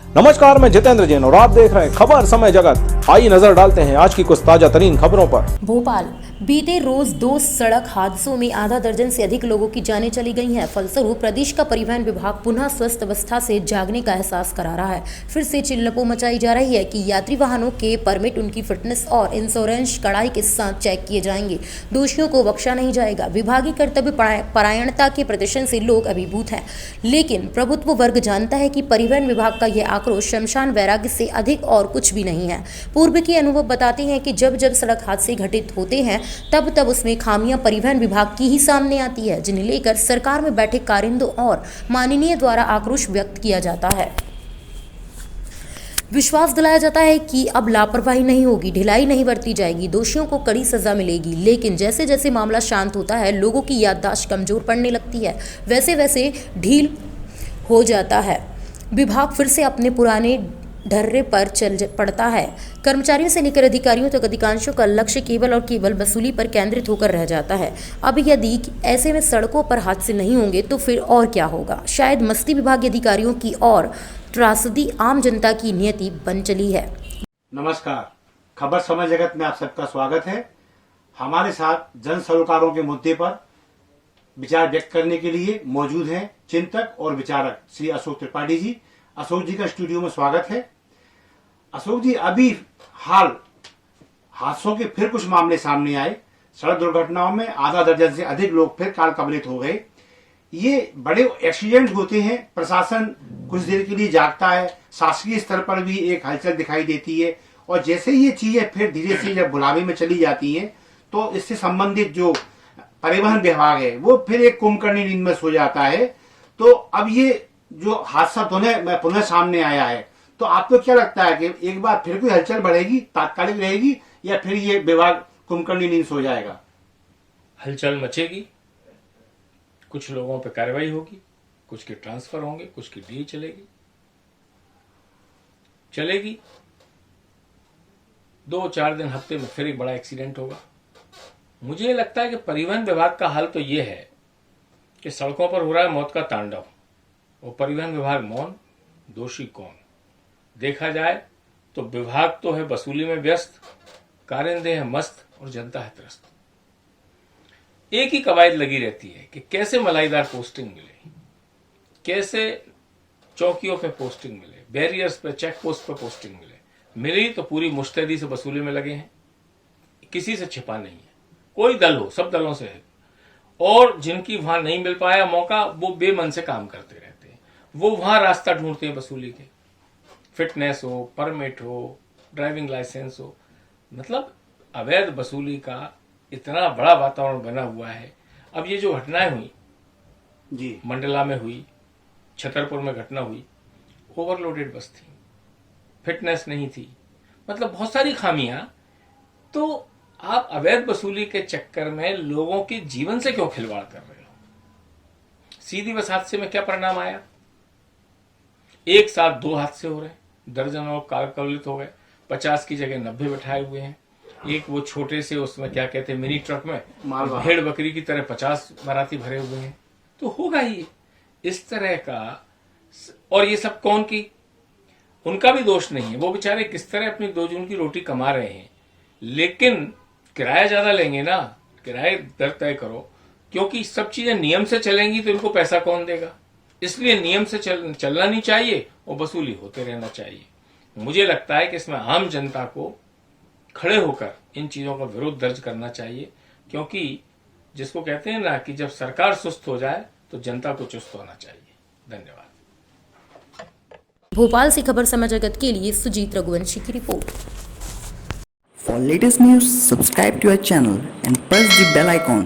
नमस्कार, मैं जितेंद्र जैन और आप देख रहे हैं खबर समय जगत। आइए नजर डालते हैं आज की कुछ ताजा तरीन खबरों पर। भोपाल बीते रोज 2 सड़क हादसों में आधा दर्जन से अधिक लोगों की जानें चली गई हैं। फलस्वरूप प्रदेश का परिवहन विभाग पुनः स्वस्थ अवस्था से जागने का एहसास करा रहा है। फिर से चिल्लपो मचाई जा रही है कि यात्री वाहनों के परमिट, उनकी फिटनेस और इंश्योरेंस कड़ाई के साथ चेक किए जाएंगे। दोषियों को बख्शा नहीं जाएगा। विभागीय कर्तव्य परायणता के प्रदर्शन से लोग अभिभूत हैं, लेकिन प्रभुत्व वर्ग जानता है कि परिवहन विभाग का यह आक्रोश शमशान वैराग्य से अधिक और कुछ भी नहीं है। पूर्व के अनुभव बताते हैं कि जब जब सड़क हादसे घटित होते हैं तब तब उसमें खामियां परिवहन विभाग की ही सामने आती है, जिन्हें लेकर सरकार में बैठे कारिंदों और माननीय द्वारा आक्रोश व्यक्त किया जाता है। विश्वास दिलाया जाता है कि अब लापरवाही नहीं होगी, ढिलाई नहीं बरती जाएगी, दोषियों को कड़ी सजा मिलेगी। लेकिन जैसे जैसे मामला शांत होता है, लोगों की याददाश्त कमजोर पड़ने लगती है, वैसे वैसे ढील हो जाता है। विभाग फिर से अपने पुराने ढर्रे पर चल पड़ता है। कर्मचारियों से लेकर अधिकारियों तक अधिकांशों का लक्ष्य केवल और केवल वसूली पर केंद्रित होकर रह जाता है। अब यदि ऐसे में सड़कों पर हादसे नहीं होंगे तो फिर और क्या होगा? शायद मस्ती विभागीय अधिकारियों की और त्रासदी आम जनता की नियति बन चली है। नमस्कार, खबर समय जगत में आप सबका स्वागत है। हमारे साथ जन सरोकारों के मुद्दे पर विचार व्यक्त करने के लिए मौजूद हैं चिंतक और विचारक श्री अशोक त्रिपाठी जी। अशोक जी का स्टूडियो में स्वागत है। अशोक जी, अभी हाल हादसों के फिर कुछ मामले सामने आए। सड़क दुर्घटनाओं में आधा दर्जन से अधिक लोग फिर काल कबलित हो गए। ये बड़े एक्सीडेंट होते हैं, प्रशासन कुछ देर के लिए जागता है, शासकीय स्तर पर भी एक हलचल दिखाई देती है, और जैसे ये चीजें फिर धीरे से जब बुलावे में चली जाती हैं तो इससे संबंधित जो परिवहन विभाग है वो फिर एक कुंभकर्णी नींद में सो जाता है। तो अब ये जो हादसा पुनः सामने आया है, तो आपको क्या लगता है कि एक बार फिर कोई हलचल बढ़ेगी, तात्कालिक रहेगी, या फिर ये विभाग कुंभकर्णी नींद सो जाएगा? हलचल मचेगी, कुछ लोगों पे कार्रवाई होगी, कुछ के ट्रांसफर होंगे, कुछ की डील चलेगी। 2-4 दिन हफ्ते में फिर एक बड़ा एक्सीडेंट होगा। मुझे लगता है कि परिवहन विभाग का हाल तो यह है कि सड़कों पर हो रहा है मौत का तांडव, और परिवहन विभाग मौन, दोषी कौन? देखा जाए तो विभाग तो है वसूली में व्यस्त, कारिंदे हैं मस्त और जनता है त्रस्त। एक ही कवायद लगी रहती है कि कैसे मलाईदार पोस्टिंग मिले, कैसे चौकियों पे पोस्टिंग मिले, बैरियर्स पे, चेक पोस्ट पे पोस्टिंग मिली तो पूरी मुस्तैदी से वसूली में लगे हैं। किसी से छिपा नहीं है, कोई दल हो, सब दलों से है। और जिनकी वहां नहीं मिल पाया मौका, वो बेमन से काम करते रहते हैं, वो वहां रास्ता ढूंढते हैं वसूली के। फिटनेस हो, परमिट हो, ड्राइविंग लाइसेंस हो, मतलब अवैध वसूली का इतना बड़ा वातावरण बना हुआ है। अब ये जो घटनाएं हुई जी, मंडला में हुई, छतरपुर में घटना हुई, ओवरलोडेड बस थी, फिटनेस नहीं थी, मतलब बहुत सारी खामियां। तो आप अवैध वसूली के चक्कर में लोगों के जीवन से क्यों खिलवाड़ कर रहे हो? सीधी बस हादसे में क्या परिणाम आया? एक साथ 2 हादसे हो रहे, दर्जनों लोग काल कबलित हो गए, 50 की जगह 90 बैठाए हुए हैं। एक वो छोटे से, उसमें क्या कहते हैं, मिनी ट्रक में भेड़ बकरी की तरह 50 बाराती भरे हुए हैं। तो होगा ही इस तरह का। और ये सब कौन की? उनका भी दोष नहीं है, वो बेचारे किस तरह अपनी 2 जून की रोटी कमा रहे हैं। लेकिन किराया ज्यादा लेंगे ना, किराए दर तय करो, क्योंकि सब चीजें नियम से चलेंगी तो इनको पैसा कौन देगा? इसलिए नियम से चलना नहीं चाहिए और वसूली होते रहना चाहिए। मुझे लगता है कि इसमें आम जनता को खड़े होकर इन चीजों का विरोध दर्ज करना चाहिए, क्योंकि जिसको कहते हैं ना कि जब सरकार सुस्त हो जाए तो जनता को चुस्त होना चाहिए। धन्यवाद। भोपाल से खबर समय जगत के लिए सुजीत रघुवंशी की report. For latest news, subscribe to our channel and press the bell icon.